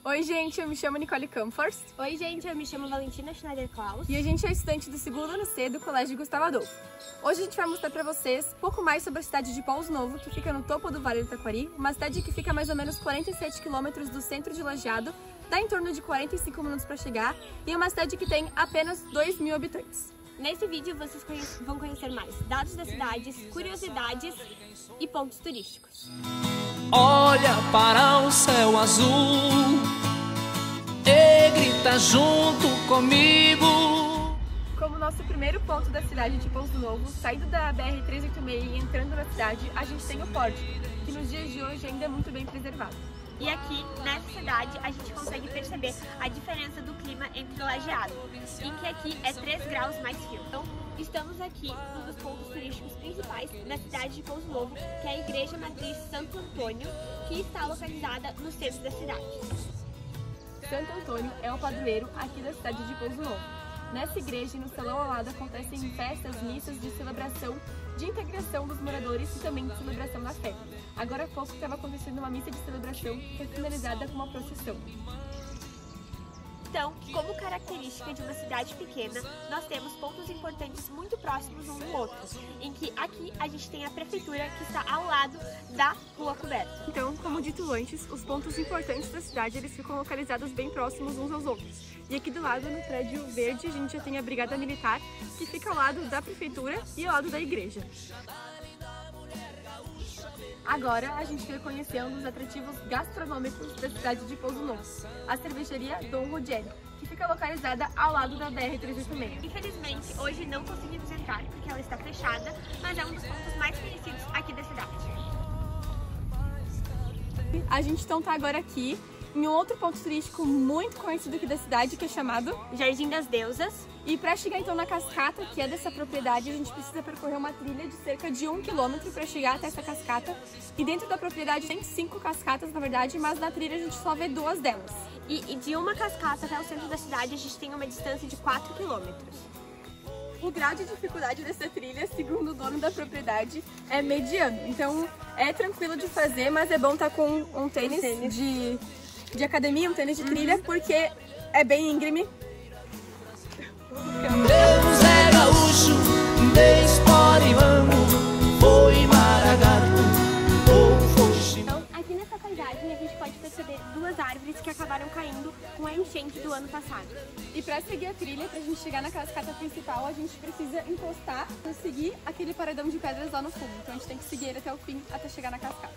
Oi gente, eu me chamo Nicole Comfort. Oi gente, eu me chamo Valentina Schneider Klaus. E a gente é estudante do segundo ano C do Colégio Gustavo Adolfo. Hoje a gente vai mostrar pra vocês um pouco mais sobre a cidade de Pouso Novo, que fica no topo do Vale do Taquari, uma cidade que fica a mais ou menos 47 quilômetros do centro de Lajeado, dá em torno de 45 minutos para chegar, e é uma cidade que tem apenas 2.000 habitantes. Nesse vídeo vocês vão conhecer mais dados da cidade, curiosidades e pontos turísticos. Olha para o céu azul e grita junto comigo. Como nosso primeiro ponto da cidade de Pouso Novo, saindo da BR-386 e entrando na cidade, a gente tem o pórtico, que nos dias de hoje ainda é muito bem preservado. E aqui, nessa cidade, a gente consegue perceber a diferença do clima entre Lajeado, em que aqui é 3 graus mais frio. Então, estamos aqui num dos pontos turísticos principais da cidade de Pouso Novo, que é a Igreja Matriz Santo Antônio, que está localizada no centro da cidade. Santo Antônio é o padroeiro aqui da cidade de Pouso Novo. Nessa igreja e no salão ao lado acontecem festas, missas de celebração, de integração dos moradores e também de celebração da fé. Agora há pouco estava acontecendo uma missa de celebração que foi finalizada com uma procissão. Então, como característica de uma cidade pequena, nós temos pontos importantes muito próximos um do outro, em que aqui a gente tem a prefeitura que está ao lado da Rua Coberta. Então, como dito antes, os pontos importantes da cidade eles ficam localizados bem próximos uns aos outros. E aqui do lado, no prédio verde, a gente já tem a Brigada Militar, que fica ao lado da prefeitura e ao lado da igreja. Agora a gente vai conhecer um dos atrativos gastronômicos da cidade de Pouso Novo, a cervejaria Dom Rogério, que fica localizada ao lado da BR-386. Infelizmente, hoje não conseguimos entrar porque ela está fechada, mas é um dos pontos mais conhecidos aqui da cidade. A gente então tá agora aqui em um outro ponto turístico muito conhecido aqui da cidade, que é chamado Jardim das Deusas. E para chegar então na cascata, que é dessa propriedade, a gente precisa percorrer uma trilha de cerca de 1 quilômetro para chegar até essa cascata. E dentro da propriedade tem 5 cascatas, na verdade, mas na trilha a gente só vê 2 delas. E de uma cascata até o centro da cidade a gente tem uma distância de 4 quilômetros. O grau de dificuldade dessa trilha, segundo o dono da propriedade, é mediano. Então é tranquilo de fazer, mas é bom estar com um tênis de academia, um tênis de trilha, porque é bem íngreme. Deus é gaúcho, de espora e mango, foi maragato ou foi chimarrão. Então, aqui nessa paisagem a gente pode perceber 2 árvores que acabaram caindo com a enchente do ano passado. E para seguir a trilha, para a gente chegar na cascata principal, a gente precisa encostar para seguir aquele paredão de pedras lá no fundo. Então a gente tem que seguir ele até o fim, até chegar na cascata.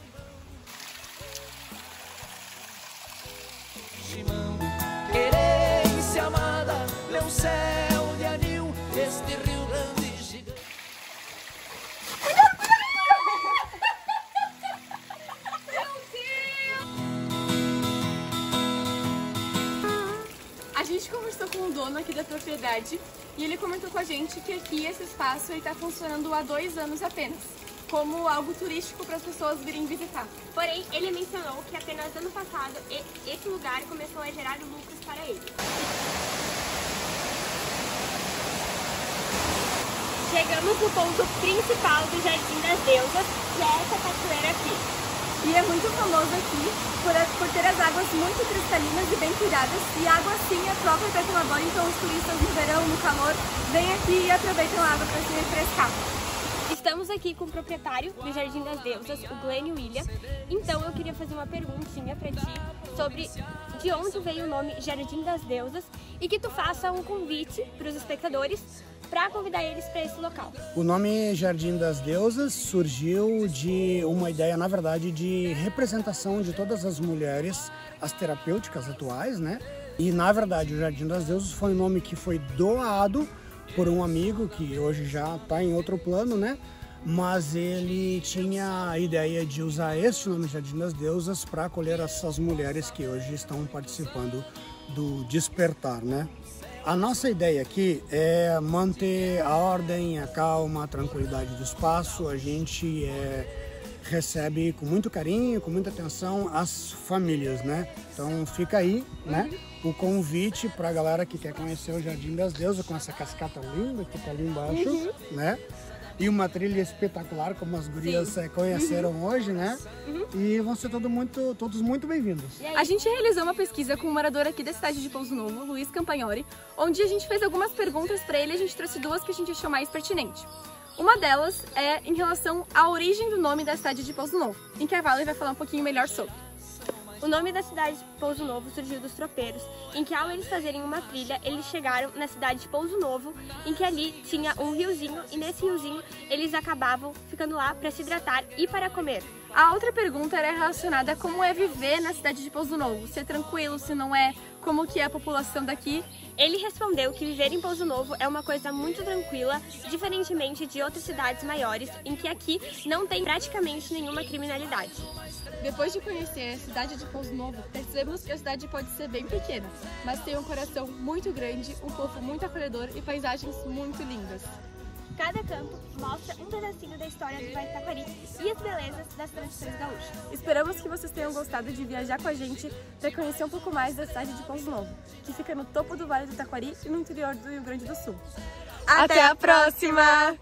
Querência amada, meu céu de anil, este Rio Grande gigante. A gente conversou com o dono aqui da propriedade e ele comentou com a gente que aqui esse espaço está funcionando há 2 anos apenas, como algo turístico para as pessoas virem visitar. Porém, ele mencionou que apenas ano passado esse lugar começou a gerar lucros para ele. Chegamos no ponto principal do Jardim das Deusas, que é essa cachoeira aqui. E é muito famoso aqui por ter as águas muito cristalinas e bem cuidadas, e água assim é própria para tomar banho, então os turistas no verão, no calor, vêm aqui e aproveitam a água para se refrescar. Estamos aqui com o proprietário do Jardim das Deusas, o Glenn William. Então eu queria fazer uma perguntinha para ti sobre de onde veio o nome Jardim das Deusas e que tu faça um convite para os espectadores para convidar eles para esse local. O nome Jardim das Deusas surgiu de uma ideia, na verdade, de representação de todas as mulheres, as terapêuticas atuais, né? E, na verdade, o Jardim das Deusas foi um nome que foi doado por um amigo que hoje já está em outro plano, né? Mas ele tinha a ideia de usar esse nome Jardim das Deusas para acolher essas mulheres que hoje estão participando do despertar, né? A nossa ideia aqui é manter a ordem, a calma, a tranquilidade do espaço. A gente recebe com muito carinho, com muita atenção as famílias, né? Então fica aí, né, o convite para a galera que quer conhecer o Jardim das Deusas com essa cascata linda que está ali embaixo, né? e uma trilha espetacular, como as gurias conheceram hoje, né? E vão ser todos muito bem-vindos. A gente realizou uma pesquisa com um morador aqui da cidade de Pouso Novo, Luiz Campagnoli, onde a gente fez algumas perguntas para ele e a gente trouxe duas que a gente achou mais pertinente. Uma delas é em relação à origem do nome da cidade de Pouso Novo, em que a Vale vai falar um pouquinho melhor sobre. O nome da cidade de Pouso Novo surgiu dos tropeiros, em que ao eles fazerem uma trilha, eles chegaram na cidade de Pouso Novo, em que ali tinha um riozinho, e nesse riozinho eles acabavam ficando lá para se hidratar e para comer. A outra pergunta era relacionada a como é viver na cidade de Pouso Novo, se é tranquilo, se não é, como que é a população daqui. Ele respondeu que viver em Pouso Novo é uma coisa muito tranquila, diferentemente de outras cidades maiores, em que aqui não tem praticamente nenhuma criminalidade. Depois de conhecer a cidade de Pouso Novo, percebemos que a cidade pode ser bem pequena, mas tem um coração muito grande, um povo muito acolhedor e paisagens muito lindas. Cada campo mostra um pedacinho da história do Vale do Taquari e as belezas das tradições gaúchas. Esperamos que vocês tenham gostado de viajar com a gente para conhecer um pouco mais da cidade de Pouso Novo, que fica no topo do Vale do Taquari e no interior do Rio Grande do Sul. Até a próxima!